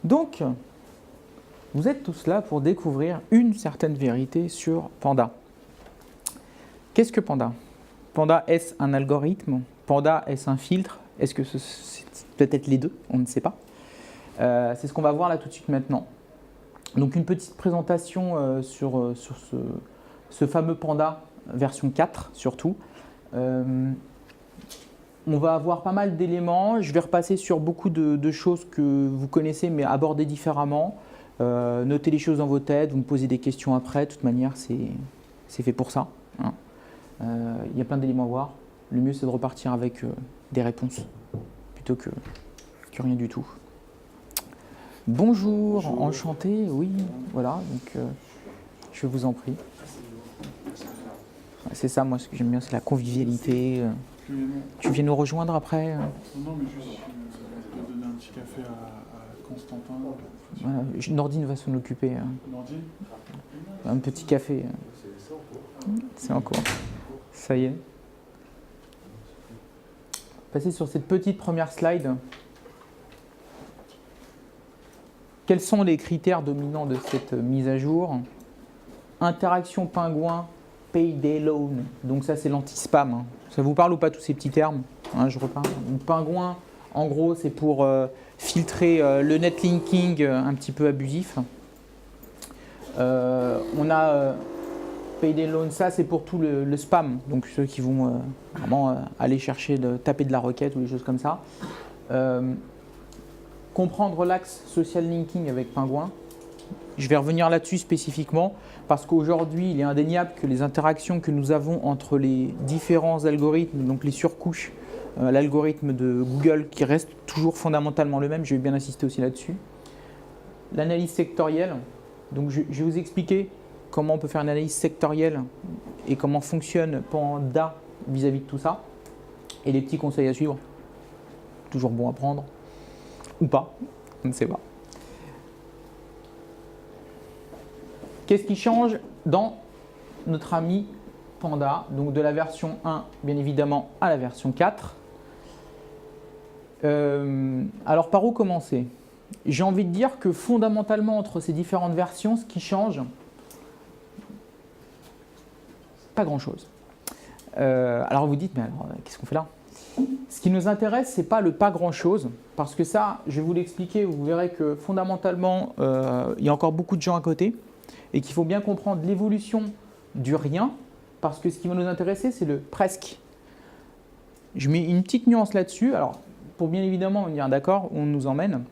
Donc, vous êtes tous là pour découvrir une certaine vérité sur Panda. Qu'est-ce que Panda? Panda, est-ce un algorithme? Panda, est-ce un filtre? Est-ce que c'est peut-être les deux? On ne sait pas. C'est ce qu'on va voir là tout de suite maintenant. Donc une petite présentation sur ce fameux Panda version 4 surtout. On va avoir pas mal d'éléments. Je vais repasser sur beaucoup de choses que vous connaissez mais aborder différemment. Notez les choses dans vos têtes, vous me posez des questions après. De toute manière, c'est fait pour ça. Hein. Y a plein d'éléments à voir. Le mieux, c'est de repartir avec des réponses plutôt que rien du tout. Bonjour, enchanté, oui, voilà, donc je vous en prie. C'est ça, moi, ce que j'aime bien, c'est la convivialité. Tu viens nous rejoindre après Non, mais juste, je vais donner un petit café à Constantin. Voilà, Nordine va s'en occuper. Nordine Un petit café. C'est en cours. Ça y est. Passer sur cette petite première slide. Quels sont les critères dominants de cette mise à jour? Interaction pingouin, payday loan. Donc ça, c'est l'anti-spam. Hein. Ça vous parle ou pas tous ces petits termes? Hein, je reparle. Donc, pingouin, en gros, c'est pour filtrer le netlinking un petit peu abusif. On a payday loan, ça c'est pour tout le spam. Donc ceux qui vont vraiment aller chercher, taper de la requête ou des choses comme ça. Comprendre l'axe social linking avec Pingouin. Je vais revenir là-dessus spécifiquement parce qu'aujourd'hui, il est indéniable que les interactions que nous avons entre les différents algorithmes, donc les surcouches, l'algorithme de Google qui reste toujours fondamentalement le même, je vais bien insister aussi là-dessus. L'analyse sectorielle, donc je vais vous expliquer comment on peut faire une analyse sectorielle et comment fonctionne Panda vis-à-vis de tout ça. Et les petits conseils à suivre, toujours bon à prendre. Ou pas, on ne sait pas. Qu'est-ce qui change dans notre ami Panda, donc de la version 1 bien évidemment à la version 4? Alors par où commencer? J'ai envie de dire que fondamentalement entre ces différentes versions, ce qui change, pas grand-chose. Alors vous dites, mais alors qu'est-ce qu'on fait là? Ce qui nous intéresse, ce n'est pas le pas grand-chose, parce que ça, je vais vous l'expliquer, vous verrez que fondamentalement, il y a encore beaucoup de gens à côté, et qu'il faut bien comprendre l'évolution du rien, parce que ce qui va nous intéresser, c'est le presque. Je mets une petite nuance là-dessus, alors pour bien évidemment on dire d'accord, on nous emmène.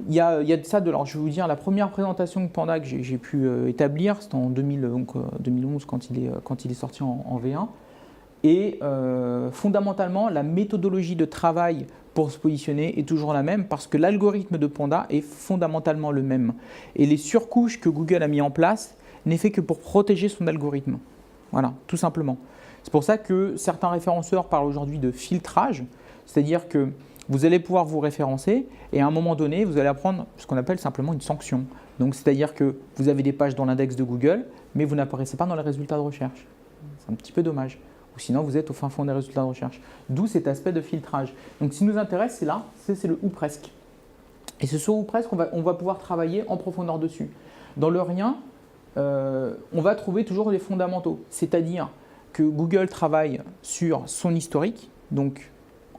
Il y a de ça, alors je vais vous dire, la première présentation de Panda que j'ai pu établir, c'était en 2011 quand il est sorti en V1. Et fondamentalement, la méthodologie de travail pour se positionner est toujours la même parce que l'algorithme de Panda est fondamentalement le même. Et les surcouches que Google a mis en place n'est fait que pour protéger son algorithme. Voilà, tout simplement. C'est pour ça que certains référenceurs parlent aujourd'hui de filtrage, c'est-à-dire que vous allez pouvoir vous référencer et à un moment donné, vous allez apprendre ce qu'on appelle simplement une sanction. Donc, c'est-à-dire que vous avez des pages dans l'index de Google, mais vous n'apparaissez pas dans les résultats de recherche. C'est un petit peu dommage. Ou sinon vous êtes au fin fond des résultats de recherche. D'où cet aspect de filtrage. Donc ce qui nous intéresse, c'est là, c'est le ou presque. Et ce sur ou presque, on va pouvoir travailler en profondeur dessus. Dans le rien, on va trouver toujours les fondamentaux. C'est-à-dire que Google travaille sur son historique, donc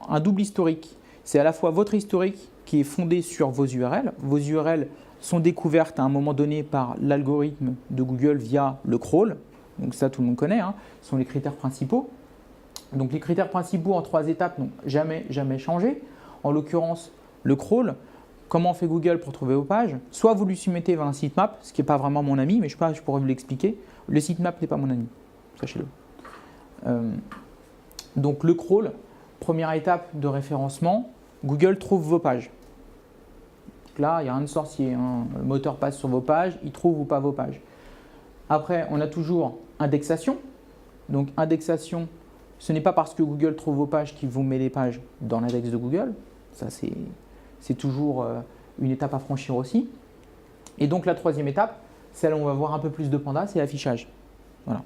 un double historique. C'est à la fois votre historique qui est fondé sur vos URL. Vos URL sont découvertes à un moment donné par l'algorithme de Google via le crawl. Donc ça, tout le monde connaît, hein, sont les critères principaux. Donc les critères principaux en 3 étapes n'ont jamais changé. En l'occurrence, le crawl, comment fait Google pour trouver vos pages? Soit vous lui soumettez vers un sitemap, ce qui n'est pas vraiment mon ami, mais je pourrais vous l'expliquer. Le sitemap n'est pas mon ami, sachez-le. Donc le crawl, première étape de référencement, Google trouve vos pages. Donc là, il n'y a rien de sorcier, hein. Le moteur passe sur vos pages, il trouve ou pas vos pages. Après, on a toujours indexation. Donc, indexation, ce n'est pas parce que Google trouve vos pages qu'il vous met les pages dans l'index de Google. Ça, c'est toujours une étape à franchir aussi. Et donc, la troisième étape, celle où on va voir un peu plus de Panda, c'est l'affichage. Voilà.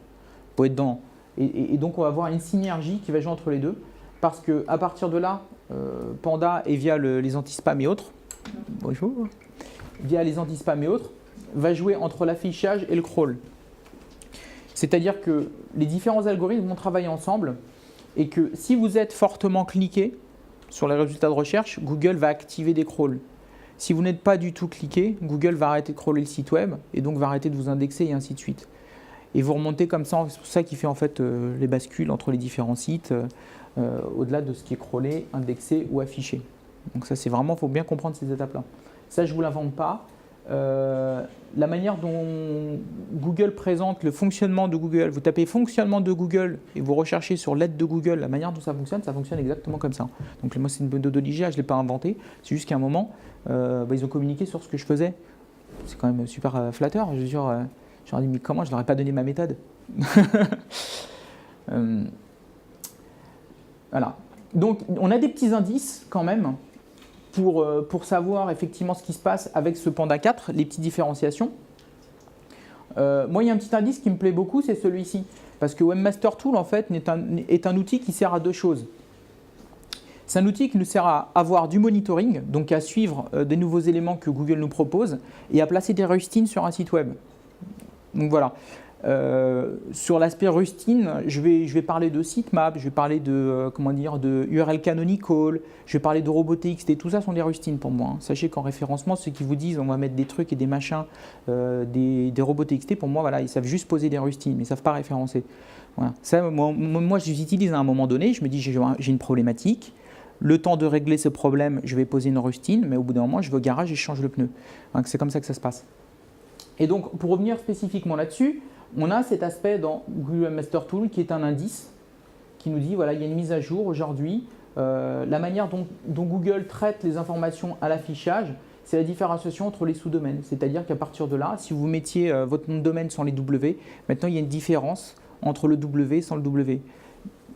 Pour être dans... et donc, on va avoir une synergie qui va jouer entre les deux. Parce qu'à partir de là, Panda et via les anti-spam et autres, bonjour, via les anti-spam et autres, va jouer entre l'affichage et le crawl. C'est-à-dire que les différents algorithmes vont travailler ensemble et que si vous êtes fortement cliqué sur les résultats de recherche, Google va activer des crawls. Si vous n'êtes pas du tout cliqué, Google va arrêter de crawler le site web et donc va arrêter de vous indexer et ainsi de suite. Et vous remontez comme ça, c'est pour ça qu'il fait en fait les bascules entre les différents sites au-delà de ce qui est crawlé, indexé ou affiché. Donc ça c'est vraiment, il faut bien comprendre ces étapes-là. Ça je ne vous l'invente pas. La manière dont Google présente le fonctionnement de Google, vous tapez fonctionnement de Google et vous recherchez sur l'aide de Google la manière dont ça fonctionne exactement comme ça. Donc moi c'est une méthodologie, je ne l'ai pas inventée, c'est juste qu'à un moment ils ont communiqué sur ce que je faisais. C'est quand même super flatteur, je veux dire, je leur ai dit mais comment je leur ai pas donné ma méthode. Voilà. Donc on a des petits indices quand même pour savoir effectivement ce qui se passe avec ce Panda 4, les petites différenciations. Moi, il y a un petit indice qui me plaît beaucoup, c'est celui-ci. Parce que Webmaster Tool, en fait, est un outil qui sert à deux choses. C'est un outil qui nous sert à avoir du monitoring, donc à suivre des nouveaux éléments que Google nous propose, et à placer des rustines sur un site web. Donc voilà. Sur l'aspect rustine, je vais parler de sitemap, je vais parler de URL canonical, je vais parler de robots.txt, tout ça sont des rustines pour moi. Hein. Sachez qu'en référencement, ceux qui vous disent on va mettre des trucs et des machins, des robots.txt, pour moi, voilà, ils savent juste poser des rustines, mais ils ne savent pas référencer. Voilà. Ça, moi, je les utilise à un moment donné, je me dis j'ai une problématique, le temps de régler ce problème, je vais poser une rustine, mais au bout d'un moment, je vais au garage et je change le pneu. Donc, c'est comme ça que ça se passe. Et donc, pour revenir spécifiquement là-dessus, on a cet aspect dans Google Webmaster Tool qui est un indice qui nous dit voilà, il y a une mise à jour aujourd'hui. La manière dont Google traite les informations à l'affichage, c'est la différenciation entre les sous-domaines. C'est-à-dire qu'à partir de là, si vous mettiez votre nom de domaine sans les W, maintenant il y a une différence entre le W sans le W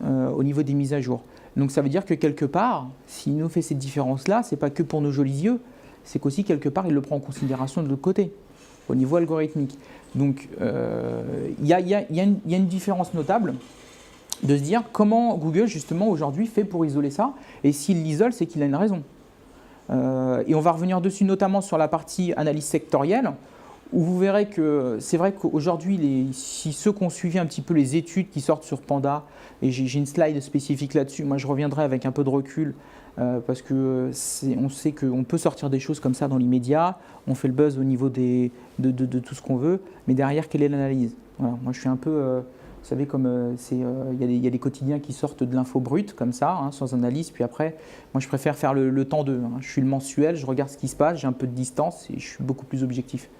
au niveau des mises à jour. Donc ça veut dire que quelque part, s'il nous fait cette différence-là, ce n'est pas que pour nos jolis yeux, c'est qu'aussi quelque part il le prend en considération de l'autre côté, au niveau algorithmique. Donc, il y a une différence notable de se dire comment Google, justement, aujourd'hui, fait pour isoler ça. Et s'il l'isole, c'est qu'il a une raison. Et on va revenir dessus, notamment sur la partie analyse sectorielle, où vous verrez que c'est vrai qu'aujourd'hui, si ceux qui ont suivi un petit peu les études qui sortent sur Panda, et j'ai une slide spécifique là-dessus, moi je reviendrai avec un peu de recul, parce qu'on sait qu'on peut sortir des choses comme ça dans l'immédiat, on fait le buzz au niveau de tout ce qu'on veut, mais derrière, quelle est l'analyse? Voilà, moi je suis un peu, vous savez, comme il y a des quotidiens qui sortent de l'info brute comme ça, hein, sans analyse, puis après, moi je préfère faire le temps d'eux. Hein. Je suis le mensuel, je regarde ce qui se passe, j'ai un peu de distance et je suis beaucoup plus objectif.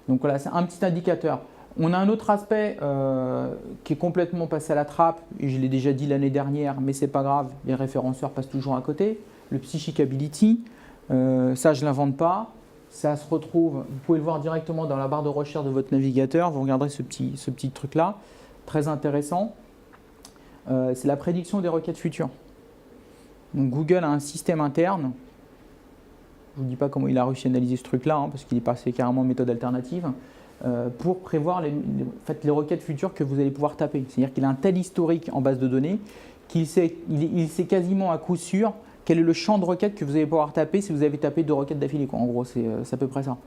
Donc voilà, c'est un petit indicateur. On a un autre aspect qui est complètement passé à la trappe, et je l'ai déjà dit l'année dernière, mais c'est pas grave, les référenceurs passent toujours à côté. Le Psychicability, ça je ne l'invente pas, ça se retrouve, vous pouvez le voir directement dans la barre de recherche de votre navigateur, vous regarderez ce petit truc-là, très intéressant. C'est la prédiction des requêtes futures. Donc Google a un système interne, je ne vous dis pas comment il a réussi à analyser ce truc-là, hein, parce qu'il est passé carrément en méthode alternative, pour prévoir les requêtes futures que vous allez pouvoir taper. C'est-à-dire qu'il a un tel historique en base de données qu'il sait quasiment à coup sûr quel est le champ de requêtes que vous allez pouvoir taper si vous avez tapé 2 requêtes d'affilée. En gros, c'est à peu près ça.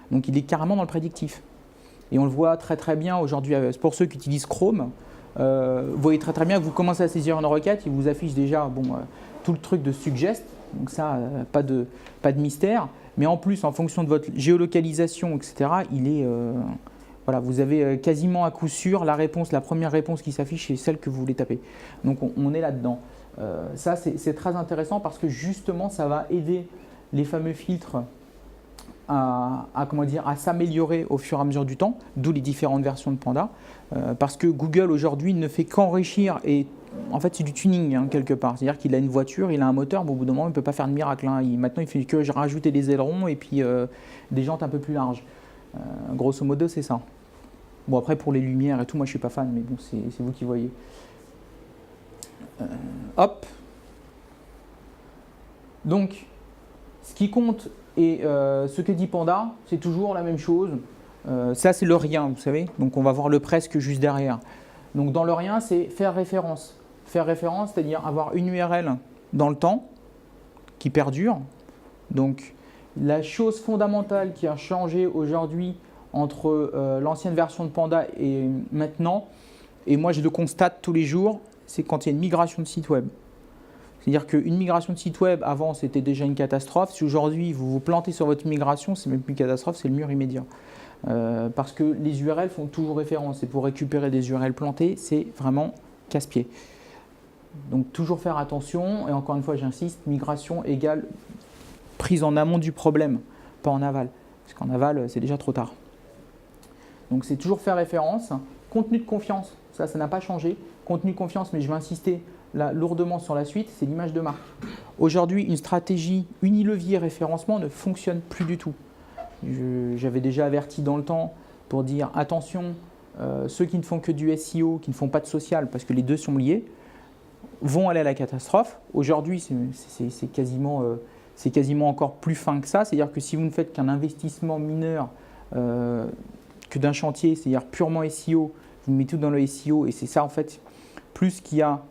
Donc il est carrément dans le prédictif. Et on le voit très très bien aujourd'hui. Pour ceux qui utilisent Chrome, vous voyez très très bien que vous commencez à saisir une requête, il vous affiche déjà tout le truc de suggest. Donc ça, pas de mystère. Mais en plus, en fonction de votre géolocalisation, etc., voilà, vous avez quasiment à coup sûr la première réponse qui s'affiche, c'est celle que vous voulez taper. Donc on est là-dedans. Ça, c'est très intéressant parce que justement, ça va aider les fameux filtres à s'améliorer au fur et à mesure du temps, d'où les différentes versions de Panda. Parce que Google aujourd'hui ne fait qu'enrichir et en fait, c'est du tuning hein, quelque part. C'est-à-dire qu'il a une voiture, il a un moteur, mais au bout d'un moment, il ne peut pas faire de miracle. Hein. Maintenant, il fait que rajouter des ailerons et puis des jantes un peu plus larges. Grosso modo, c'est ça. Bon, après, pour les lumières et tout, moi, je ne suis pas fan, mais bon, c'est vous qui voyez. Hop. Donc, ce qui compte et ce que dit Panda, c'est toujours la même chose. Ça, c'est le rien, vous savez. Donc, on va voir le presque juste derrière. Donc, dans le rien, c'est faire référence. Faire référence, c'est-à-dire avoir une URL dans le temps qui perdure, Donc, la chose fondamentale qui a changé aujourd'hui entre l'ancienne version de Panda et maintenant, et moi je le constate tous les jours, c'est quand il y a une migration de site web. C'est-à-dire qu'une migration de site web, avant, c'était déjà une catastrophe. Si aujourd'hui, vous vous plantez sur votre migration, c'est même plus une catastrophe, c'est le mur immédiat. Parce que les URL font toujours référence. Et pour récupérer des URL plantés, c'est vraiment casse-pied. Donc, toujours faire attention. Et encore une fois, j'insiste, migration égale prise en amont du problème, pas en aval. Parce qu'en aval, c'est déjà trop tard. Donc, c'est toujours faire référence. Contenu de confiance, ça n'a pas changé. Contenu de confiance, mais je vais insister là, lourdement sur la suite, c'est l'image de marque. Aujourd'hui, une stratégie unilevier référencement ne fonctionne plus du tout. J'avais déjà averti dans le temps pour dire attention, ceux qui ne font que du SEO, qui ne font pas de social, parce que les deux sont liés, vont aller à la catastrophe. Aujourd'hui, c'est quasiment encore plus fin que ça. C'est-à-dire que si vous ne faites qu'un investissement mineur que d'un chantier, c'est-à-dire purement SEO, vous mettez tout dans le SEO et c'est ça en fait, plus qu'il y a.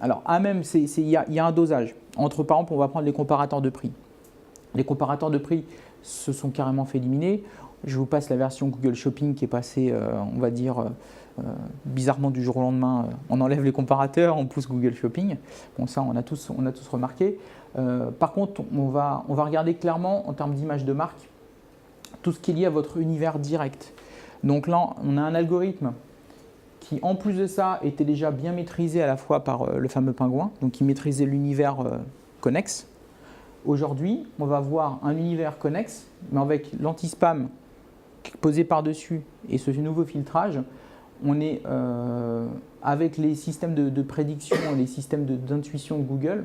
Alors, il y a un dosage. Entre, par exemple, on va prendre les comparateurs de prix. Les comparateurs de prix se sont carrément fait éliminer. Je vous passe la version Google Shopping qui est passée, on va dire, bizarrement du jour au lendemain. On enlève les comparateurs, on pousse Google Shopping. Bon, ça, on a tous remarqué. Par contre, on va regarder clairement en termes d'image de marque tout ce qui est lié à votre univers direct. Donc là, on a un algorithme qui, en plus de ça, était déjà bien maîtrisé à la fois par le fameux pingouin, donc qui maîtrisait l'univers connexe. Aujourd'hui, on va voir un univers connexe, mais avec l'anti-spam posé par-dessus et ce nouveau filtrage, on est avec les systèmes de prédiction, les systèmes d'intuition de Google,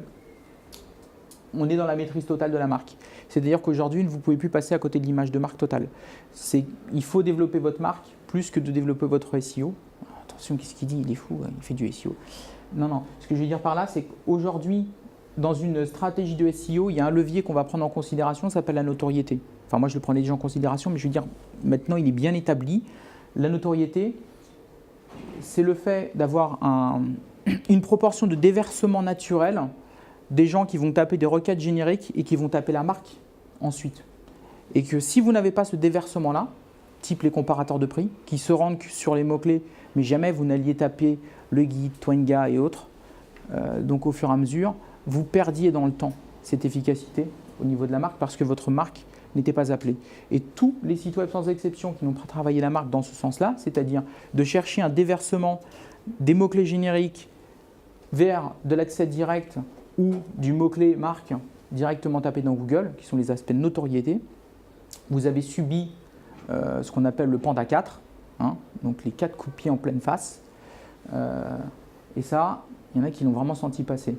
on est dans la maîtrise totale de la marque. C'est-à-dire qu'aujourd'hui, vous ne pouvez plus passer à côté de l'image de marque totale. Il faut développer votre marque plus que de développer votre SEO. Attention, qu'est-ce qu'il dit? Il est fou, il fait du SEO. Non. Ce que je veux dire par là, c'est qu'aujourd'hui, dans une stratégie de SEO, il y a un levier qu'on va prendre en considération, ça s'appelle la notoriété. Enfin, moi, je le prenais déjà en considération, mais je veux dire, maintenant, il est bien établi. La notoriété, c'est le fait d'avoir une proportion de déversement naturel des gens qui vont taper des requêtes génériques et qui vont taper la marque ensuite. Et que si vous n'avez pas ce déversement-là, type les comparateurs de prix, qui se rendent sur les mots-clés, mais jamais vous n'alliez taper le guide, Twanga et autres, donc au fur et à mesure, vous perdiez dans le temps cette efficacité au niveau de la marque parce que votre marque n'était pas appelée. Et tous les sites web sans exception qui n'ont pas travaillé la marque dans ce sens-là, c'est-à-dire de chercher un déversement des mots-clés génériques vers de l'accès direct ou du mot-clé marque directement tapé dans Google, qui sont les aspects de notoriété, vous avez subi ce qu'on appelle le Panda 4, donc les 4 coups de pied en pleine face. Et ça, il y en a qui l'ont vraiment senti passer.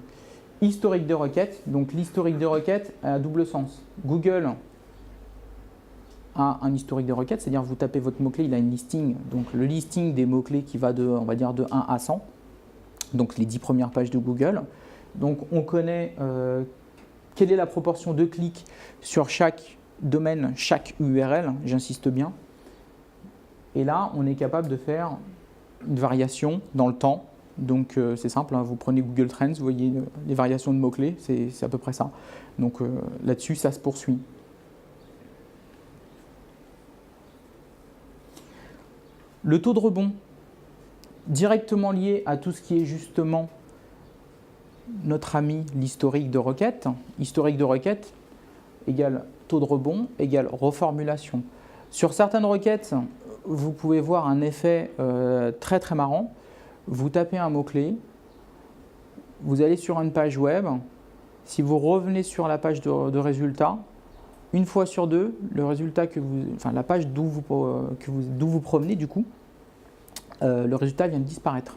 Historique de requête, donc l'historique de requête a double sens. Google a un historique de requête, c'est-à-dire vous tapez votre mot-clé, il a une listing, donc le listing des mots-clés qui va on va dire de 1 à 100, donc les 10 premières pages de Google. Donc on connaît quelle est la proportion de clics sur chaque domaine, chaque URL, j'insiste bien. Et là, on est capable de faire une variation dans le temps. Donc c'est simple, vous prenez Google Trends, vous voyez les variations de mots-clés, c'est à peu près ça. Donc là-dessus, ça se poursuit. Le taux de rebond, directement lié à tout ce qui est justement notre ami l'historique de requête. Historique de requête égale taux de rebond égale reformulation. Sur certaines requêtes, vous pouvez voir un effet très très marrant. Vous tapez un mot-clé, vous allez sur une page web. Si vous revenez sur la page de résultats, une fois sur deux, le résultat la page d'où vous provenez du coup, le résultat vient de disparaître.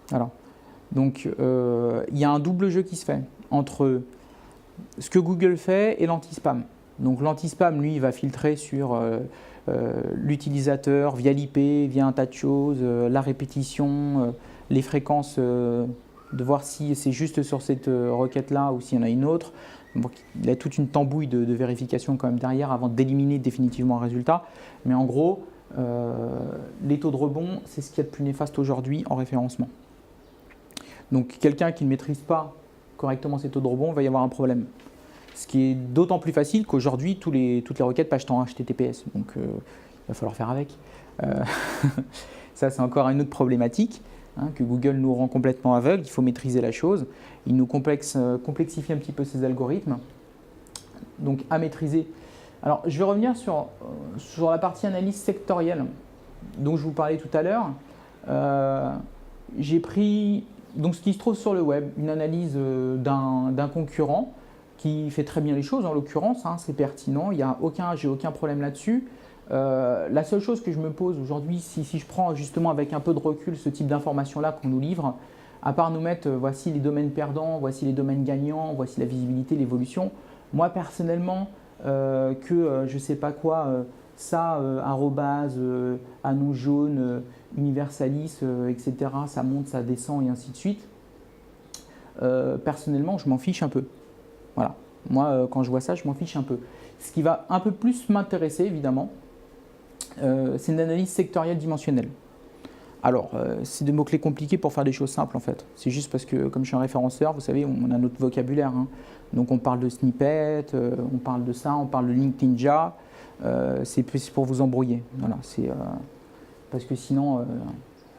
Voilà. Donc il y a un double jeu qui se fait entre ce que Google fait et l'anti-spam. Donc l'anti-spam, lui, il va filtrer sur l'utilisateur via l'IP, via un tas de choses, la répétition, les fréquences, de voir si c'est juste sur cette requête-là ou s'il y en a une autre. Donc, il y a toute une tambouille de vérification quand même derrière avant d'éliminer définitivement un résultat. Mais en gros, les taux de rebond, c'est ce qu'il y a de plus néfaste aujourd'hui en référencement. Donc quelqu'un qui ne maîtrise pas correctement ses taux de rebond, il va y avoir un problème. Ce qui est d'autant plus facile qu'aujourd'hui, toutes les requêtes passent en HTTPS. Donc, il va falloir faire avec. Ça, c'est encore une autre problématique, hein, que Google nous rend complètement aveugles. Il faut maîtriser la chose. Il nous complexifie un petit peu ces algorithmes. Donc, à maîtriser. Alors, je vais revenir sur la partie analyse sectorielle dont je vous parlais tout à l'heure. J'ai pris donc, ce qui se trouve sur le web, une analyse d'un concurrent qui fait très bien les choses, en l'occurrence, hein, c'est pertinent, j'ai aucun problème là-dessus. La seule chose que je me pose aujourd'hui, si je prends justement avec un peu de recul ce type d'informations-là qu'on nous livre, à part nous mettre voici les domaines perdants, voici les domaines gagnants, voici la visibilité, l'évolution, moi personnellement, je ne sais pas quoi, arrobase, anneau jaune, universalis, etc., ça monte, ça descend et ainsi de suite. Personnellement, je m'en fiche un peu. Voilà. Moi, quand je vois ça, je m'en fiche un peu. Ce qui va un peu plus m'intéresser, évidemment, c'est une analyse sectorielle dimensionnelle. Alors, c'est des mots-clés compliqués pour faire des choses simples, en fait. C'est juste parce que, comme je suis un référenceur, vous savez, on a notre vocabulaire, hein. Donc, on parle de snippet, on parle de ça, on parle de link ninja. C'est pour vous embrouiller. Voilà, parce que sinon,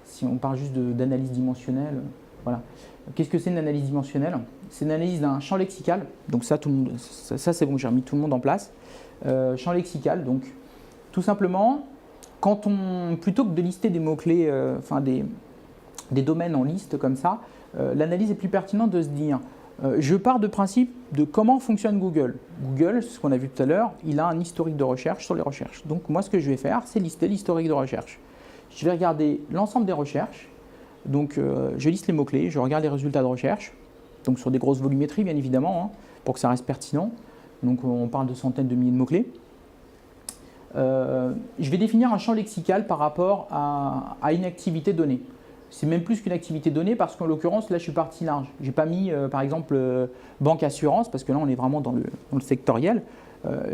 si on parle juste d'analyse dimensionnelle, voilà. Qu'est-ce que c'est une analyse dimensionnelle? C'est une analyse d'un champ lexical. Donc ça c'est bon, j'ai remis tout le monde en place. Champ lexical, donc tout simplement, plutôt que de lister des mots-clés, des domaines en liste comme ça, l'analyse est plus pertinente de se dire, je pars de principe de comment fonctionne Google. Google, ce qu'on a vu tout à l'heure, il a un historique de recherche sur les recherches. Donc moi, ce que je vais faire, c'est lister l'historique de recherche. Je vais regarder l'ensemble des recherches. Donc je liste les mots-clés, je regarde les résultats de recherche. Donc sur des grosses volumétries, bien évidemment, hein, pour que ça reste pertinent. Donc on parle de centaines de milliers de mots-clés. Je vais définir un champ lexical par rapport à une activité donnée. C'est même plus qu'une activité donnée parce qu'en l'occurrence, là, je suis parti large. Je n'ai pas mis, par exemple, banque assurance parce que là, on est vraiment dans le sectoriel.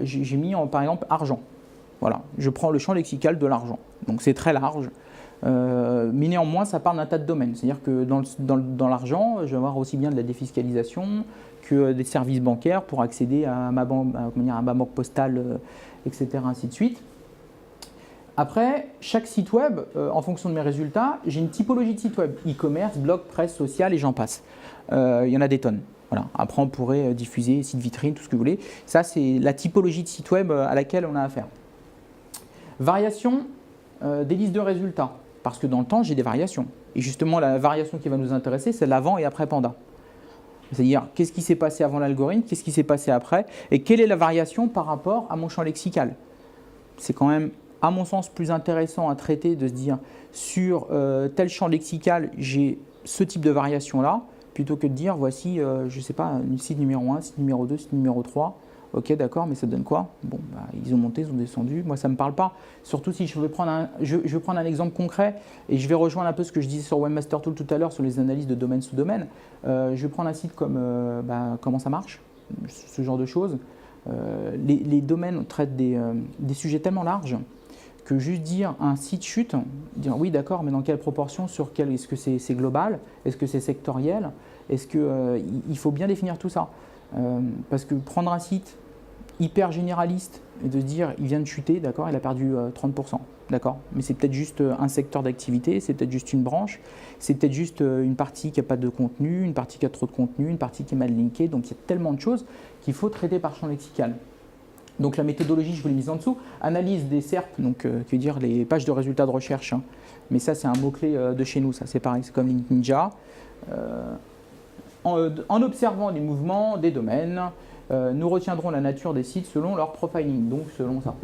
J'ai mis, par exemple, argent. Voilà, je prends le champ lexical de l'argent. Donc c'est très large. Mais néanmoins, ça part d'un tas de domaines. C'est-à-dire que dans l'argent, je vais avoir aussi bien de la défiscalisation que des services bancaires pour accéder à ma banque postale, etc., ainsi de suite. Après, chaque site web, en fonction de mes résultats, j'ai une typologie de site web. E-commerce, blog, presse, social et j'en passe. Il y en a des tonnes. Voilà. Après, on pourrait diffuser site vitrine, tout ce que vous voulez. Ça, c'est la typologie de site web à laquelle on a affaire. Variation des listes de résultats. Parce que dans le temps, j'ai des variations. Et justement, la variation qui va nous intéresser, c'est l'avant et après Panda. C'est-à-dire, qu'est-ce qui s'est passé avant l'algorithme, qu'est-ce qui s'est passé après, et quelle est la variation par rapport à mon champ lexical. C'est quand même, à mon sens, plus intéressant à traiter de se dire, sur tel champ lexical, j'ai ce type de variation-là, plutôt que de dire, voici, je ne sais pas, site numéro 1, site numéro 2, site numéro 3. Ok, d'accord, mais ça donne quoi? Bon, ils ont monté, ils ont descendu. Moi, ça ne me parle pas. Surtout si je vais prendre un exemple concret et je vais rejoindre un peu ce que je disais sur Webmaster Tool tout à l'heure sur les analyses de domaine sous domaine. Je vais prendre un site comme comment ça marche, ce genre de choses. Les domaines traitent des sujets tellement larges que juste dire un site chute, dire oui, d'accord, mais dans quelle proportion, est-ce que c'est global, est-ce que c'est sectoriel, est-ce qu'il faut bien définir tout ça. Parce que prendre un site hyper généraliste et de se dire il vient de chuter, d'accord, il a perdu 30%, d'accord, mais c'est peut-être juste un secteur d'activité, c'est peut-être juste une branche, c'est peut-être juste une partie qui n'a pas de contenu, une partie qui a trop de contenu, une partie qui est mal linkée, donc il y a tellement de choses qu'il faut traiter par champ lexical. Donc la méthodologie, je vous l'ai mise en dessous, analyse des SERP, donc qui veut dire les pages de résultats de recherche, hein. Mais ça c'est un mot-clé de chez nous, ça c'est pareil, c'est comme Link Ninja. En observant les mouvements des domaines, nous retiendrons la nature des sites selon leur profiling, donc selon ça.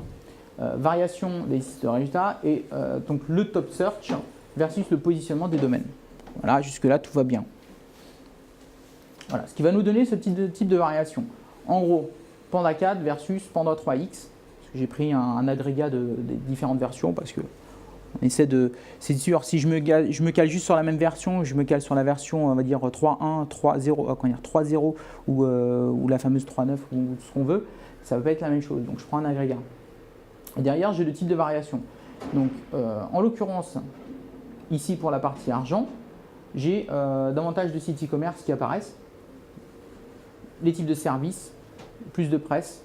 Variation des sites de résultats et donc le top search versus le positionnement des domaines. Voilà, jusque-là, tout va bien. Voilà, ce qui va nous donner ce type de variation. En gros, Panda 4 versus Panda 3X. J'ai pris un agrégat des différentes versions parce que on essaie de. C'est sûr, si je me cale juste sur la même version, je me cale sur la version, on va dire 3.1, 3.0, 3.0 ou la fameuse 3.9 ou ce qu'on veut, ça ne va pas être la même chose. Donc je prends un agrégat. Et derrière, j'ai le type de variation. Donc en l'occurrence, ici pour la partie argent, j'ai davantage de sites e-commerce qui apparaissent, les types de services plus de presse,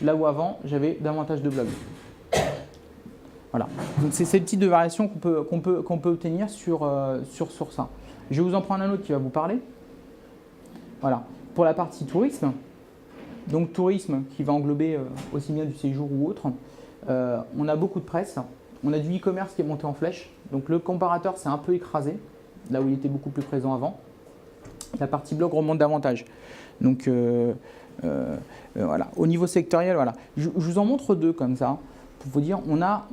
là où avant, j'avais davantage de blog. Voilà. Donc c'est ces types de variations qu'on peut obtenir sur ça. Je vais vous en prendre un autre qui va vous parler. Voilà. Pour la partie tourisme, donc tourisme qui va englober aussi bien du séjour ou autre, on a beaucoup de presse. On a du e-commerce qui est monté en flèche. Donc le comparateur s'est un peu écrasé, là où il était beaucoup plus présent avant. La partie blog remonte davantage. Donc voilà. Au niveau sectoriel, voilà. Je vous en montre deux comme ça. Pour vous dire, on a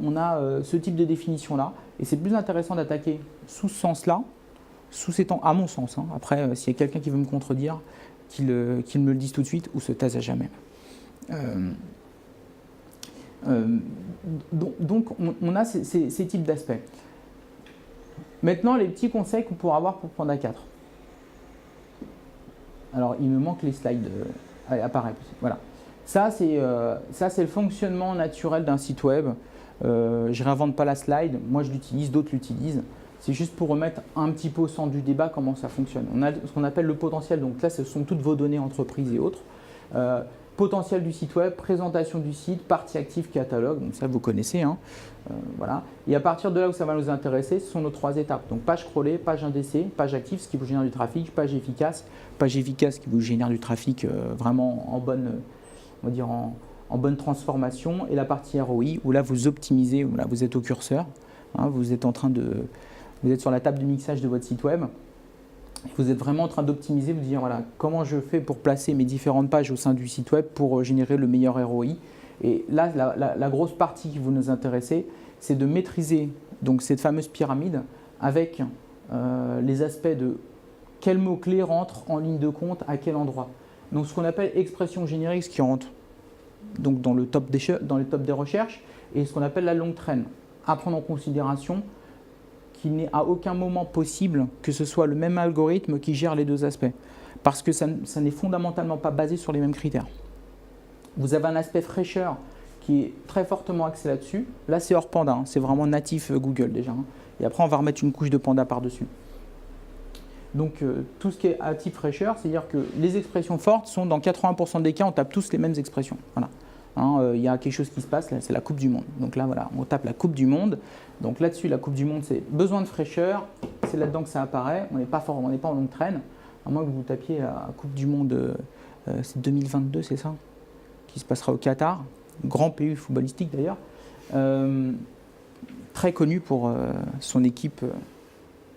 ce type de définition-là, et c'est plus intéressant d'attaquer sous ce sens-là, à mon sens. Hein. Après, s'il y a quelqu'un qui veut me contredire, qu'il me le dise tout de suite ou se taise à jamais. Donc, on a ces types d'aspects. Maintenant, les petits conseils qu'on pourra avoir pour Panda 4. Alors, il me manque les slides apparaissent. Voilà. Ça, c'est le fonctionnement naturel d'un site web. Je ne réinvente pas la slide. Moi, je l'utilise, d'autres l'utilisent. C'est juste pour remettre un petit peu au centre du débat comment ça fonctionne. On a ce qu'on appelle le potentiel. Donc là, ce sont toutes vos données entreprises et autres. Potentiel du site web, présentation du site, partie active, catalogue. Donc ça, vous connaissez. Hein. Voilà. Et à partir de là où ça va nous intéresser, ce sont nos 3 étapes. Donc page scrollée, page indexée, page active, ce qui vous génère du trafic, page efficace qui vous génère du trafic vraiment en bonne... on va dire en bonne transformation, et la partie ROI où là vous optimisez, où là vous êtes au curseur, hein, vous êtes sur la table de mixage de votre site web, vous êtes vraiment en train d'optimiser, vous dire voilà comment je fais pour placer mes différentes pages au sein du site web pour générer le meilleur ROI. Et là la grosse partie qui vous nous intéressez, c'est de maîtriser donc cette fameuse pyramide avec les aspects de quels mots-clés rentrent en ligne de compte à quel endroit. Donc ce qu'on appelle expression générique, ce qui rentre donc dans le top des recherches, et ce qu'on appelle la longue traîne. À prendre en considération qu'il n'est à aucun moment possible que ce soit le même algorithme qui gère les deux aspects. Parce que ça n'est fondamentalement pas basé sur les mêmes critères. Vous avez un aspect fraîcheur qui est très fortement axé là-dessus. Là, c'est hors Panda, hein, c'est vraiment natif Google déjà. Hein. Et après, on va remettre une couche de Panda par-dessus. Donc tout ce qui est à type fraîcheur, c'est-à-dire que les expressions fortes sont dans 80% des cas, on tape tous les mêmes expressions. Voilà. Hein, y a quelque chose qui se passe, là, c'est la Coupe du Monde. Donc là, voilà, on tape la Coupe du Monde. Donc là-dessus, la Coupe du Monde, c'est besoin de fraîcheur. C'est là-dedans que ça apparaît. On n'est pas fort, on n'est pas en longue traîne. À moins que vous tapiez la Coupe du Monde, c'est 2022, c'est ça, qui se passera au Qatar. Grand pays footballistique d'ailleurs. Très connu pour son équipe.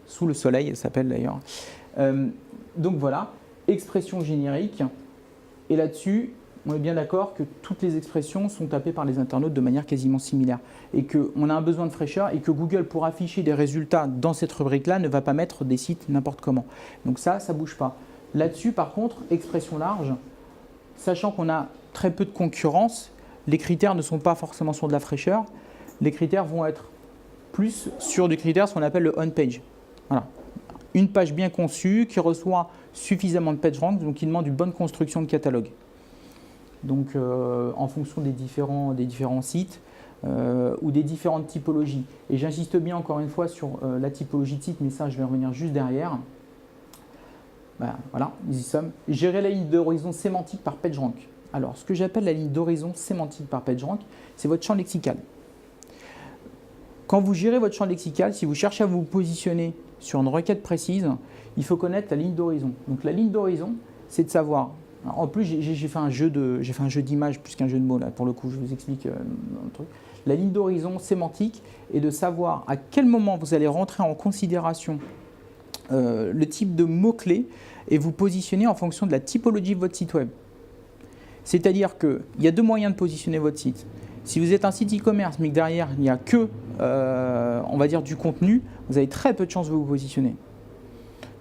Sous le soleil, elle s'appelle d'ailleurs. Donc voilà, expression générique. Et là-dessus, on est bien d'accord que toutes les expressions sont tapées par les internautes de manière quasiment similaire. Et qu'on a un besoin de fraîcheur et que Google, pour afficher des résultats dans cette rubrique-là, ne va pas mettre des sites n'importe comment. Donc ça ne bouge pas. Là-dessus, par contre, expression large, sachant qu'on a très peu de concurrence, les critères ne sont pas forcément sur de la fraîcheur. Les critères vont être plus sur des critères, ce qu'on appelle le on-page. Voilà. Une page bien conçue qui reçoit suffisamment de PageRank, donc qui demande une bonne construction de catalogue. Donc en fonction des différents sites ou des différentes typologies. Et j'insiste bien encore une fois sur la typologie de site, mais ça je vais revenir juste derrière. Ben, voilà, nous y sommes. Gérer la ligne d'horizon sémantique par PageRank. Alors ce que j'appelle la ligne d'horizon sémantique par PageRank, c'est votre champ lexical. Quand vous gérez votre champ lexical, si vous cherchez à vous positionner sur une requête précise, il faut connaître la ligne d'horizon. Donc la ligne d'horizon, c'est de savoir. Alors, en plus, j'ai fait un jeu d'images plus qu'un jeu de mots là. Pour le coup, je vous explique dans le truc. La ligne d'horizon sémantique est de savoir à quel moment vous allez rentrer en considération le type de mots-clés et vous positionner en fonction de la typologie de votre site web. C'est-à-dire qu'il y a deux moyens de positionner votre site. Si vous êtes un site e-commerce, mais que derrière, il n'y a que, on va dire, du contenu, vous avez très peu de chances de vous positionner.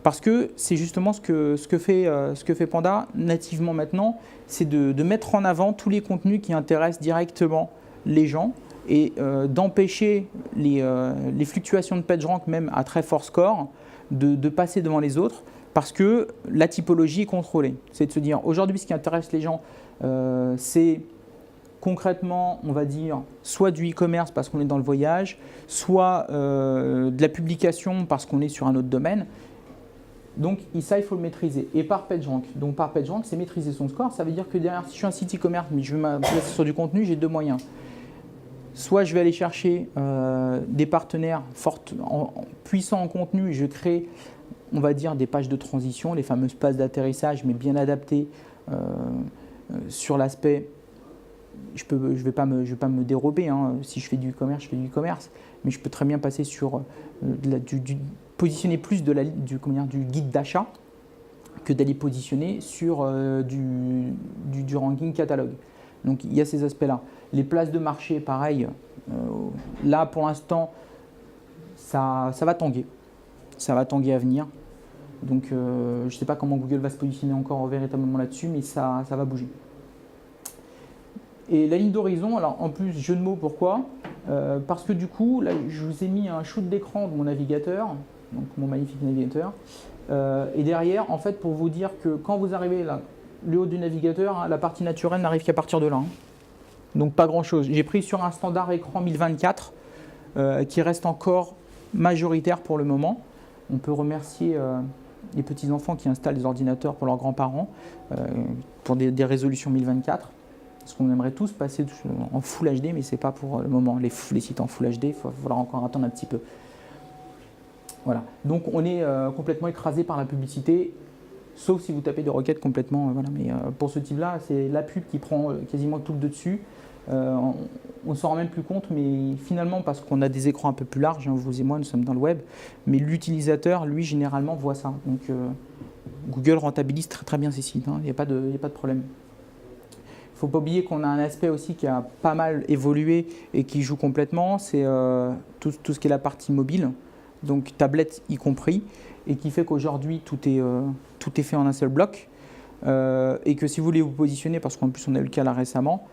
Parce que c'est justement ce que fait Panda nativement maintenant, c'est de mettre en avant tous les contenus qui intéressent directement les gens et d'empêcher les fluctuations de PageRank, même à très fort score, de passer devant les autres, parce que la typologie est contrôlée. C'est de se dire, aujourd'hui, ce qui intéresse les gens, c'est concrètement, on va dire, soit du e-commerce parce qu'on est dans le voyage, soit de la publication parce qu'on est sur un autre domaine. Donc ça, il faut le maîtriser. Et par PageRank. Donc par PageRank, c'est maîtriser son score. Ça veut dire que derrière, si je suis un site e-commerce, mais je veux m'intéresser sur du contenu, j'ai deux moyens. Soit je vais aller chercher des partenaires puissants en contenu et je crée, on va dire, des pages de transition, les fameuses pages d'atterrissage, mais bien adaptées sur l'aspect. Je vais pas me dérober. Hein. Si je fais du e-commerce, je fais du e-commerce. Mais je peux très bien passer sur positionner plus du guide d'achat que d'aller positionner sur du ranking catalogue. Donc il y a ces aspects-là. Les places de marché, pareil. Là, pour l'instant, ça va tanguer. Ça va tanguer à venir. Donc je ne sais pas comment Google va se positionner encore véritablement là-dessus, mais ça va bouger. Et la ligne d'horizon, alors en plus, jeu de mots, pourquoi ? Parce que du coup, là, je vous ai mis un shoot d'écran de mon navigateur, donc mon magnifique navigateur. Et derrière, en fait, pour vous dire que quand vous arrivez là, le haut du navigateur, hein, la partie naturelle n'arrive qu'à partir de là. Hein. Donc pas grand-chose. J'ai pris sur un standard écran 1024 qui reste encore majoritaire pour le moment. On peut remercier les petits-enfants qui installent des ordinateurs pour leurs grands-parents pour des résolutions 1024. Parce qu'on aimerait tous passer en Full HD, mais ce n'est pas pour le moment. Les sites en Full HD, il va falloir encore attendre un petit peu. Voilà. Donc on est complètement écrasé par la publicité, sauf si vous tapez des requêtes complètement. Voilà. Mais pour ce type-là, c'est la pub qui prend quasiment tout le dessus. On ne s'en rend même plus compte, mais finalement, parce qu'on a des écrans un peu plus larges, hein, vous et moi, nous sommes dans le web, mais l'utilisateur, lui, généralement, voit ça. Donc Google rentabilise très très bien ses sites, hein. Il n'y a pas de problème. Il ne faut pas oublier qu'on a un aspect aussi qui a pas mal évolué et qui joue complètement, c'est tout ce qui est la partie mobile, donc tablette y compris, et qui fait qu'aujourd'hui tout est fait en un seul bloc, et que si vous voulez vous positionner, parce qu'en plus on a eu le cas là récemment,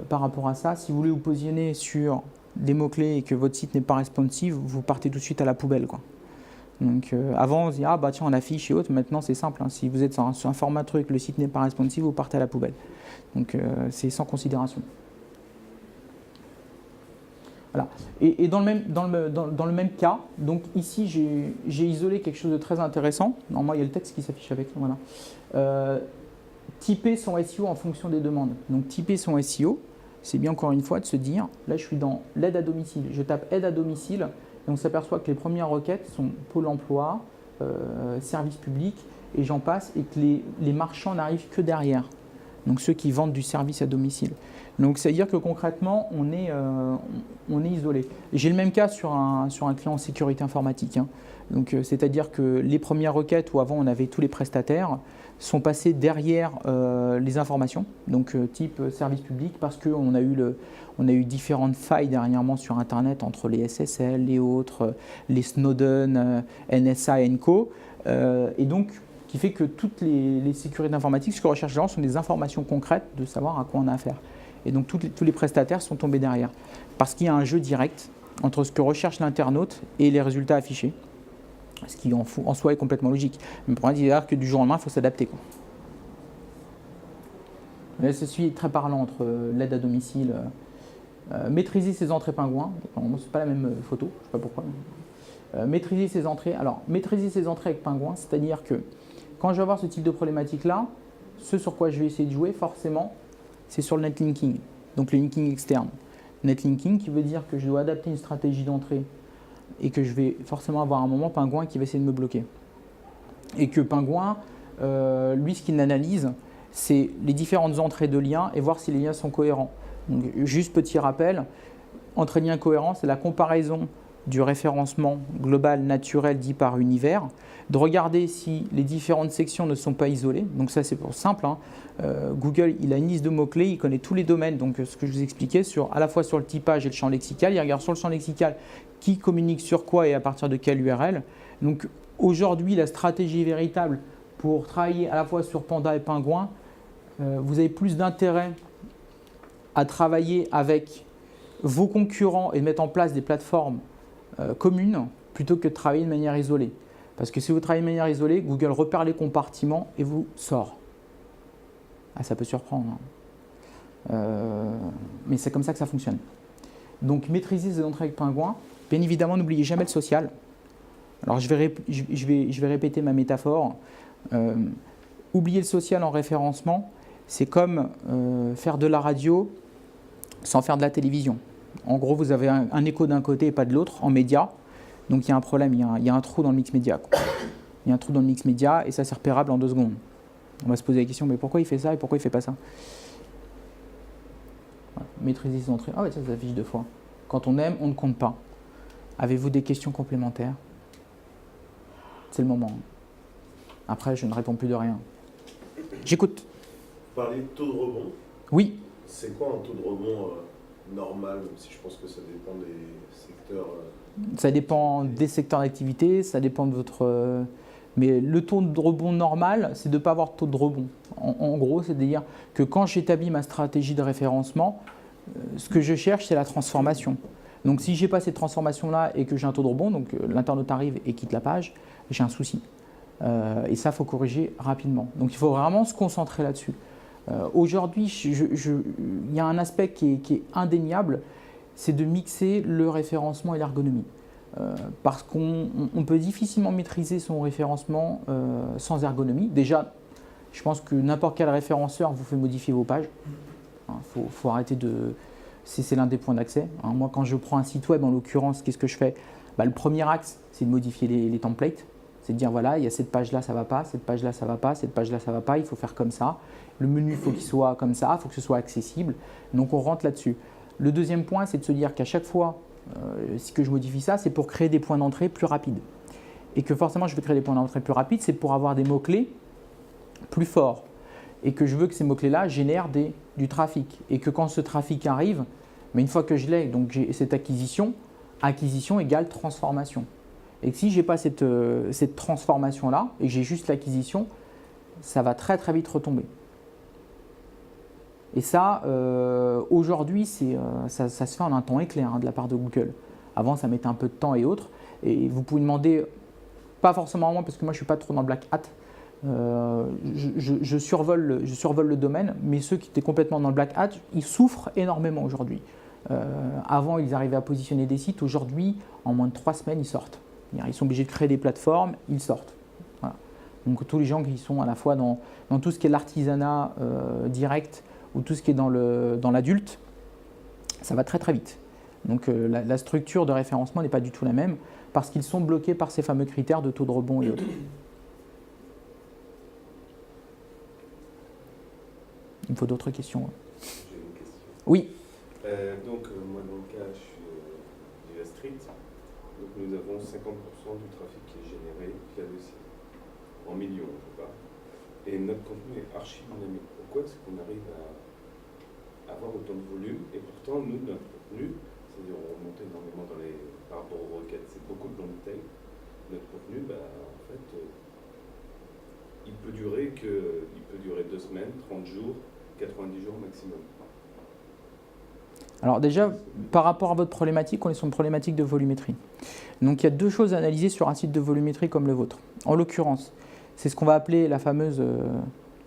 par rapport à ça, si vous voulez vous positionner sur des mots-clés et que votre site n'est pas responsive, vous partez tout de suite à la poubelle, quoi. Donc avant on se dit ah bah tiens on affiche et autres, maintenant c'est simple, hein. Si vous êtes sur un format truc, le site n'est pas responsive, vous partez à la poubelle. Donc c'est sans considération. Voilà. Et dans le même cas, donc ici j'ai isolé quelque chose de très intéressant. Normalement il y a le texte qui s'affiche avec. Voilà. Typer son SEO en fonction des demandes. Donc typer son SEO, c'est bien encore une fois de se dire, là je suis dans l'aide à domicile, je tape aide à domicile et on s'aperçoit que les premières requêtes sont Pôle emploi, service public et j'en passe et que les marchands n'arrivent que derrière. Donc ceux qui vendent du service à domicile. Donc ça veut dire que concrètement, on est isolé. J'ai le même cas sur un client en sécurité informatique. Hein. Donc c'est-à-dire que les premières requêtes où avant on avait tous les prestataires sont passées derrière les informations, donc type service public, parce qu'on a eu différentes failles dernièrement sur Internet entre les SSL, les autres, les Snowden, NSA et Co. Et donc qui fait que toutes les sécurités informatiques, ce que recherchent les gens, sont des informations concrètes de savoir à quoi on a affaire. Et donc tous les prestataires sont tombés derrière. Parce qu'il y a un jeu direct entre ce que recherche l'internaute et les résultats affichés. Ce qui en soi est complètement logique. Mais pour dire que du jour au lendemain, il faut s'adapter, quoi. Là, ceci est très parlant entre l'aide à domicile, maîtriser ses entrées pingouins. Ce n'est pas la même photo, je ne sais pas pourquoi. Maîtriser ses entrées. Alors, maîtriser ses entrées avec pingouin, c'est-à-dire que quand je vais avoir ce type de problématique-là, ce sur quoi je vais essayer de jouer, forcément, c'est sur le netlinking, donc le linking externe. Netlinking qui veut dire que je dois adapter une stratégie d'entrée et que je vais forcément avoir un moment Pingouin qui va essayer de me bloquer. Et que Pingouin, lui, ce qu'il analyse, c'est les différentes entrées de liens et voir si les liens sont cohérents. Donc, juste petit rappel, entrée liens cohérents, c'est la comparaison du référencement global naturel dit par univers, de regarder si les différentes sections ne sont pas isolées. Donc ça c'est pour simple, hein. Google il a une liste de mots-clés, il connaît tous les domaines, donc ce que je vous expliquais, à la fois sur le typage et le champ lexical, il regarde sur le champ lexical qui communique sur quoi et à partir de quelle URL. Donc aujourd'hui la stratégie véritable pour travailler à la fois sur Panda et Pingouin, vous avez plus d'intérêt à travailler avec vos concurrents et mettre en place des plateformes communes plutôt que de travailler de manière isolée. Parce que si vous travaillez de manière isolée, Google repère les compartiments et vous sort. Ah, ça peut surprendre. Mais c'est comme ça que ça fonctionne. Donc maîtriser ces entrées avec Pingouin. Bien évidemment, n'oubliez jamais le social. Alors je vais répéter ma métaphore. Oublier le social en référencement, c'est comme faire de la radio sans faire de la télévision. En gros, vous avez un écho d'un côté et pas de l'autre en média. Donc il y a un problème, il y a un trou dans le mix média. Il y a un trou dans le mix média et ça c'est repérable en 2 secondes. On va se poser la question, mais pourquoi il fait ça et pourquoi il ne fait pas ça? Voilà. Maîtriser ses entrées. Ah ouais, ça s'affiche 2 fois. Quand on aime, on ne compte pas. Avez-vous des questions complémentaires? C'est le moment. Après, je ne réponds plus de rien. J'écoute. Vous parlez de taux de rebond. Oui. C'est quoi un taux de rebond normal, même si je pense que ça dépend des secteurs Ça dépend des secteurs d'activité, ça dépend de votre... mais le taux de rebond normal, c'est de ne pas avoir de taux de rebond. En gros, c'est-à-dire que quand j'établis ma stratégie de référencement, ce que je cherche, c'est la transformation. Donc si je n'ai pas cette transformation-là et que j'ai un taux de rebond, donc l'internaute arrive et quitte la page, j'ai un souci. Et ça, il faut corriger rapidement. Donc il faut vraiment se concentrer là-dessus. Aujourd'hui, il y a un aspect qui est indéniable, c'est de mixer le référencement et l'ergonomie. Parce qu'on peut difficilement maîtriser son référencement sans ergonomie. Déjà, je pense que n'importe quel référenceur vous fait modifier vos pages. Faut arrêter de... C'est l'un des points d'accès. Moi, quand je prends un site web, en l'occurrence, qu'est-ce que je fais? Le premier axe, c'est de modifier les templates. C'est de dire, voilà, il y a cette page-là, ça ne va pas, cette page-là, ça ne va pas, cette page-là, ça ne va pas, il faut faire comme ça. Le menu, il faut qu'il soit comme ça, il faut que ce soit accessible. Donc, on rentre là-dessus. Le deuxième point, c'est de se dire qu'à chaque fois si que je modifie ça, c'est pour créer des points d'entrée plus rapides. Et que forcément, je veux créer des points d'entrée plus rapides, c'est pour avoir des mots-clés plus forts. Et que je veux que ces mots-clés-là génèrent du trafic. Et que quand ce trafic arrive, mais une fois que je l'ai, donc j'ai cette acquisition égale transformation. Et que si je n'ai pas cette transformation-là, et que j'ai juste l'acquisition, ça va très très vite retomber. Et ça, aujourd'hui, ça se fait en un temps éclair de la part de Google. Avant, ça mettait un peu de temps et autres. Et vous pouvez demander, pas forcément à moi, parce que moi, je ne suis pas trop dans le black hat. Je survole le domaine, mais ceux qui étaient complètement dans le black hat, ils souffrent énormément aujourd'hui. Avant, ils arrivaient à positionner des sites. Aujourd'hui, en moins de 3 semaines, ils sortent. Ils sont obligés de créer des plateformes, ils sortent. Voilà. Donc, tous les gens qui sont à la fois dans tout ce qui est l'artisanat direct, ou tout ce qui est dans l'adulte, ça va très très vite. Donc la structure de référencement n'est pas du tout la même parce qu'ils sont bloqués par ces fameux critères de taux de rebond et autres. Il me faut d'autres questions. J'ai une question. Oui. Moi, dans le cas, je suis Diva Street. Donc, nous avons 50% du trafic qui est généré via le site. En millions, en tout cas. Et notre contenu est archi dynamique. Pourquoi est-ce qu'on arrive à avoir autant de volume? Et pourtant, nous, notre contenu, c'est-à-dire on monte énormément par rapport aux requêtes, c'est beaucoup de long tail. Notre contenu, en fait, il peut durer 2 semaines, 30 jours, 90 jours maximum. Alors déjà, par rapport à votre problématique, on est sur une problématique de volumétrie. Donc il y a 2 choses à analyser sur un site de volumétrie comme le vôtre. En l'occurrence, c'est ce qu'on va appeler la fameuse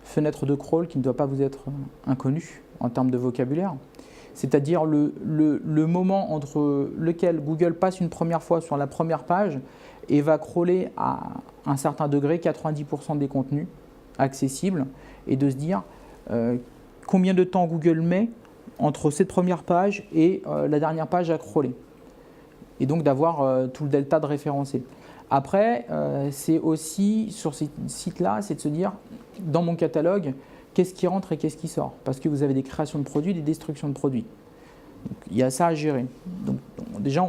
fenêtre de crawl qui ne doit pas vous être inconnue en termes de vocabulaire. C'est-à-dire le moment entre lequel Google passe une première fois sur la première page et va crawler à un certain degré 90% des contenus accessibles et de se dire combien de temps Google met entre cette première page et la dernière page à crawler. Et donc d'avoir tout le delta de référencés. Après, c'est aussi sur ces sites-là, c'est de se dire, dans mon catalogue, qu'est-ce qui rentre et qu'est-ce qui sort. Parce que vous avez des créations de produits, des destructions de produits. Donc, il y a ça à gérer. Donc, déjà,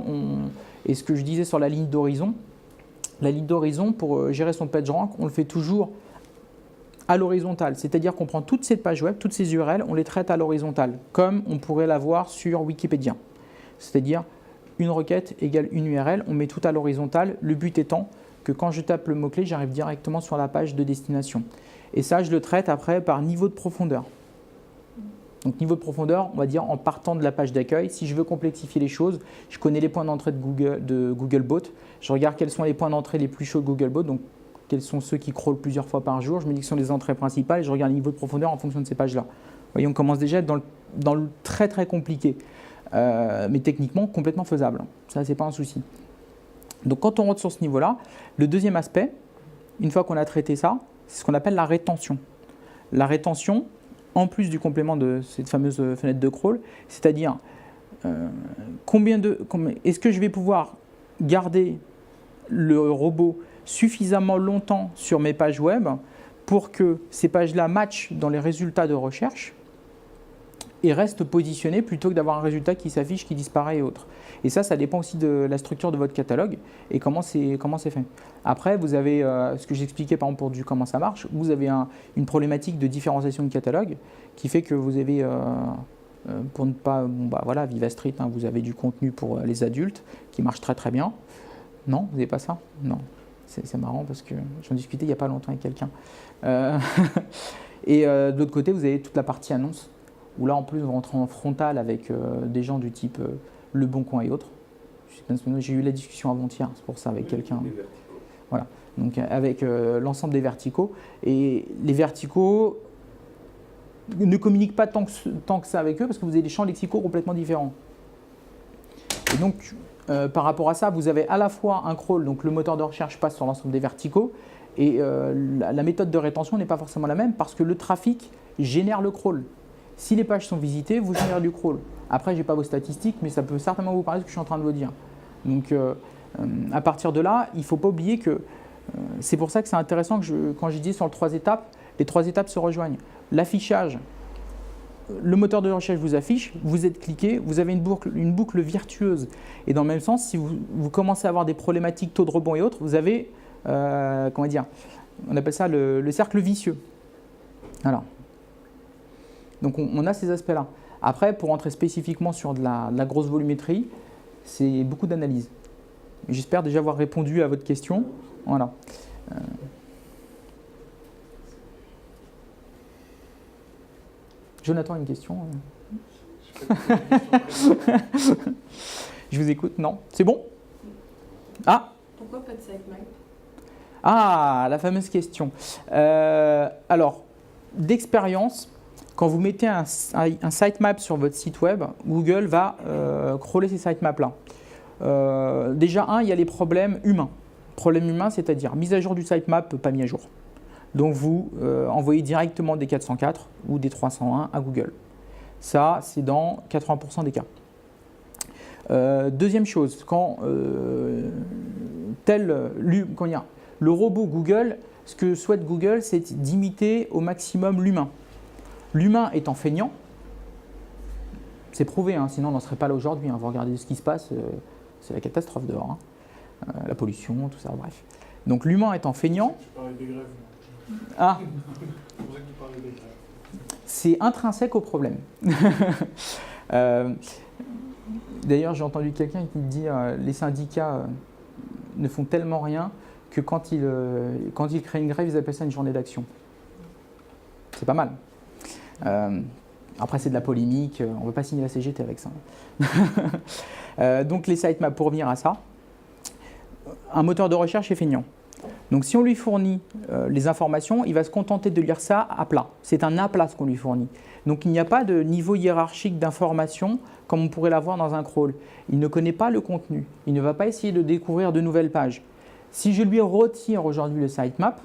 et ce que je disais sur la ligne d'horizon, pour gérer son PageRank, on le fait toujours à l'horizontale. C'est-à-dire qu'on prend toute cette page web, toutes ces URL, on les traite à l'horizontale, comme on pourrait l'avoir sur Wikipédia. C'est-à-dire, une requête égale une URL, on met tout à l'horizontale, le but étant que quand je tape le mot-clé, j'arrive directement sur la page de destination. Et ça, je le traite après par niveau de profondeur. Donc niveau de profondeur, on va dire en partant de la page d'accueil. Si je veux complexifier les choses, je connais les points d'entrée de Googlebot. Je regarde quels sont les points d'entrée les plus chauds de Googlebot, donc quels sont ceux qui crawlent plusieurs fois par jour. Je me dis que ce sont les entrées principales et je regarde le niveau de profondeur en fonction de ces pages-là. Vous voyez, on commence déjà à être dans le très très compliqué. Mais techniquement complètement faisable. Ça, c'est pas un souci. Donc quand on rentre sur ce niveau-là, le deuxième aspect, une fois qu'on a traité ça, c'est ce qu'on appelle la rétention. La rétention, en plus du complément de cette fameuse fenêtre de crawl, c'est-à-dire est-ce que je vais pouvoir garder le robot suffisamment longtemps sur mes pages web pour que ces pages-là matchent dans les résultats de recherche et restent positionnées plutôt que d'avoir un résultat qui s'affiche, qui disparaît et autres. Et ça dépend aussi de la structure de votre catalogue et comment c'est fait. Après, vous avez, ce que j'expliquais par exemple pour du comment ça marche, vous avez une problématique de différenciation de catalogue qui fait que vous avez, pour ne pas, voilà, Viva Street, hein, vous avez du contenu pour les adultes qui marche très très bien. Non, vous n'avez pas ça? Non. C'est marrant parce que j'en discutais il n'y a pas longtemps avec quelqu'un. Et de l'autre côté, vous avez toute la partie annonce, où là en plus vous rentrez en frontal avec des gens du type Le Bon Coin et autres. J'ai eu la discussion avant-hier, c'est pour ça, avec quelqu'un. Voilà, donc avec l'ensemble des verticaux. Et les verticaux ne communiquent pas tant que ça avec eux parce que vous avez des champs lexicaux complètement différents. Et donc, par rapport à ça, vous avez à la fois un crawl, donc le moteur de recherche passe sur l'ensemble des verticaux, et la méthode de rétention n'est pas forcément la même parce que le trafic génère le crawl. Si les pages sont visitées, vous générez du crawl. Après, je n'ai pas vos statistiques, mais ça peut certainement vous parler de ce que je suis en train de vous dire. Donc, à partir de là, il ne faut pas oublier que c'est pour ça que c'est intéressant que quand je dis sur les 3 étapes, les 3 étapes se rejoignent. L'affichage, le moteur de recherche vous affiche, vous êtes cliqué, vous avez une boucle virtueuse. Et dans le même sens, si vous commencez à avoir des problématiques taux de rebond et autres, vous avez, comment dire, on appelle ça le cercle vicieux. Voilà. Donc on a ces aspects-là. Après, pour rentrer spécifiquement sur de la grosse volumétrie, c'est beaucoup d'analyse. J'espère déjà avoir répondu à votre question. Voilà. Jonathan a une question. Je vous écoute. Non, c'est bon? Ah. Pourquoi pas de sitemap? Ah, la fameuse question. Alors, d'expérience, quand vous mettez un sitemap sur votre site web, Google va crawler ces sitemaps-là. Déjà, il y a les problèmes humains. Problème humain, c'est-à-dire mise à jour du sitemap pas mis à jour. Donc, vous envoyez directement des 404 ou des 301 à Google. Ça, c'est dans 80% des cas. Deuxième chose, quand le robot Google, ce que souhaite Google, c'est d'imiter au maximum l'humain. L'humain étant feignant, c'est prouvé, hein, sinon on n'en serait pas là aujourd'hui. Hein. Vous regardez ce qui se passe, c'est la catastrophe dehors. Hein. La pollution, tout ça, bref. Donc l'humain étant feignant. Tu parlais des grèves. Ah, C'est pour ça que tu parlais des grèves. c'est intrinsèque au problème. D'ailleurs, j'ai entendu quelqu'un qui me dit les syndicats ne font tellement rien que quand ils créent une grève, ils appellent ça une journée d'action. C'est pas mal. Après, c'est de la polémique, on ne veut pas signer la CGT avec ça. Donc les sitemaps, pour revenir à ça, un moteur de recherche est feignant. Donc si on lui fournit les informations, il va se contenter de lire ça à plat. C'est un à plat ce qu'on lui fournit. Donc il n'y a pas de niveau hiérarchique d'information comme on pourrait l'avoir dans un crawl. Il ne connaît pas le contenu. Il ne va pas essayer de découvrir de nouvelles pages. Si je lui retire aujourd'hui le sitemap,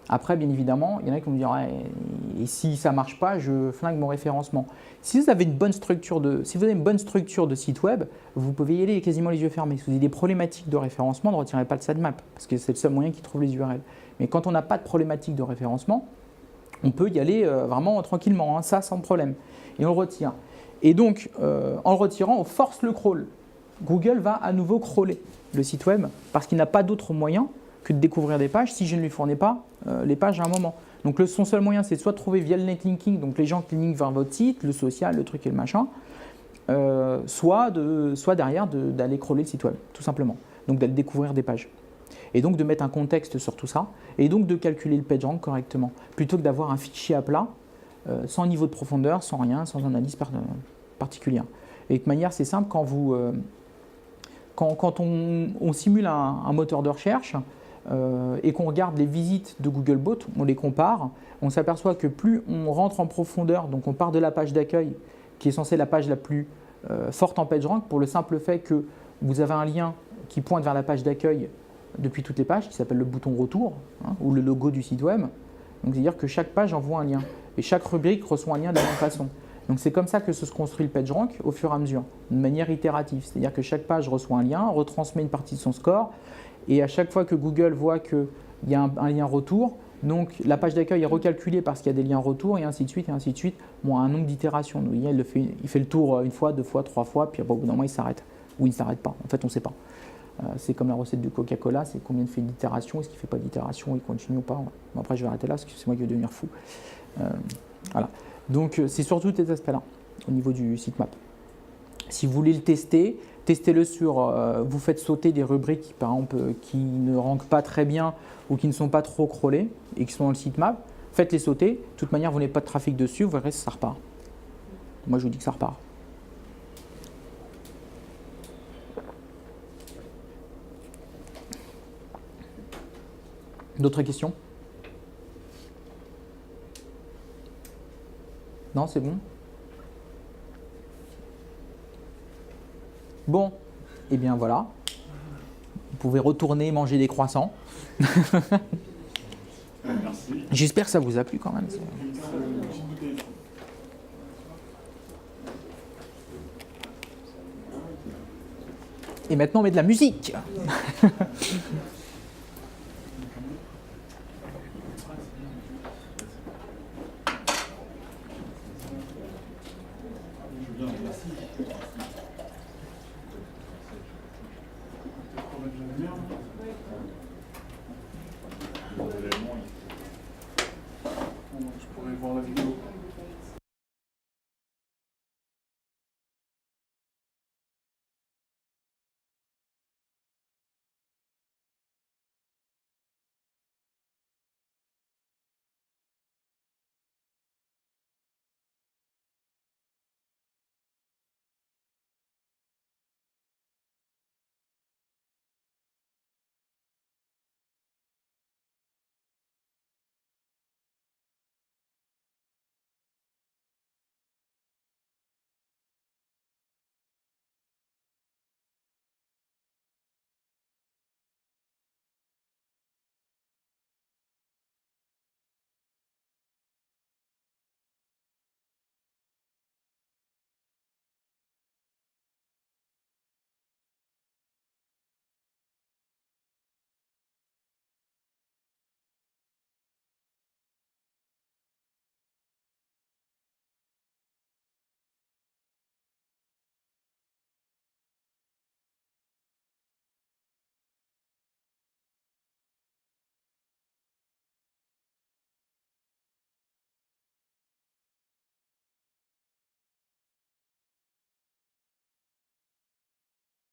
après, bien évidemment, il y en a qui vont me dire ouais, et si ça ne marche pas, je flingue mon référencement. Si vous avez une bonne structure de site web, vous pouvez y aller quasiment les yeux fermés. Si vous avez des problématiques de référencement, ne retirez pas le sitemap parce que c'est le seul moyen qui trouve les URL. Mais quand on n'a pas de problématique de référencement, on peut y aller vraiment tranquillement, hein, ça sans problème. Et on le retire. Et donc, en le retirant, on force le crawl. Google va à nouveau crawler le site web parce qu'il n'a pas d'autre moyen que de découvrir des pages si je ne lui fournis pas les pages à un moment. Donc son seul moyen, c'est soit de trouver via le netlinking, donc les gens qui linkent vers votre site, le social, le truc et le machin, soit derrière d'aller crawler le site web, tout simplement. Donc d'aller découvrir des pages. Et donc de mettre un contexte sur tout ça, et donc de calculer le PageRank correctement, plutôt que d'avoir un fichier à plat, sans niveau de profondeur, sans rien, sans analyse particulière. Et de manière, c'est simple, quand on simule un moteur de recherche, et qu'on regarde les visites de Googlebot, on les compare, on s'aperçoit que plus on rentre en profondeur, donc on part de la page d'accueil, qui est censée être la page la plus forte en PageRank, pour le simple fait que vous avez un lien qui pointe vers la page d'accueil depuis toutes les pages, qui s'appelle le bouton retour, hein, ou le logo du site web. Donc c'est-à-dire que chaque page envoie un lien, et chaque rubrique reçoit un lien de la même façon. Donc c'est comme ça que se construit le PageRank au fur et à mesure, de manière itérative. C'est-à-dire que chaque page reçoit un lien, retransmet une partie de son score, et à chaque fois que Google voit qu'il y a un lien retour, donc la page d'accueil est recalculée parce qu'il y a des liens retour, et ainsi de suite, bon, un nombre d'itérations. Donc, il fait le tour une fois, deux fois, trois fois, puis au bout d'un moment il s'arrête. Ou il ne s'arrête pas, en fait on ne sait pas. C'est comme la recette de Coca-Cola, c'est combien il fait d'itérations, est-ce qu'il ne fait pas d'itérations, il continue ou pas. Bon, après je vais arrêter là parce que c'est moi qui vais devenir fou. Voilà. Donc c'est surtout ces aspects-là au niveau du sitemap. Si vous voulez le tester, testez-le sur, vous faites sauter des rubriques par exemple qui ne rankent pas très bien ou qui ne sont pas trop crawlées et qui sont dans le sitemap, faites-les sauter. De toute manière, vous n'avez pas de trafic dessus, vous verrez si ça repart. Moi je vous dis que ça repart. D'autres questions? Non, c'est bon? Bon, et bien voilà. Vous pouvez retourner manger des croissants. Merci. J'espère que ça vous a plu quand même. Et maintenant, on met de la musique.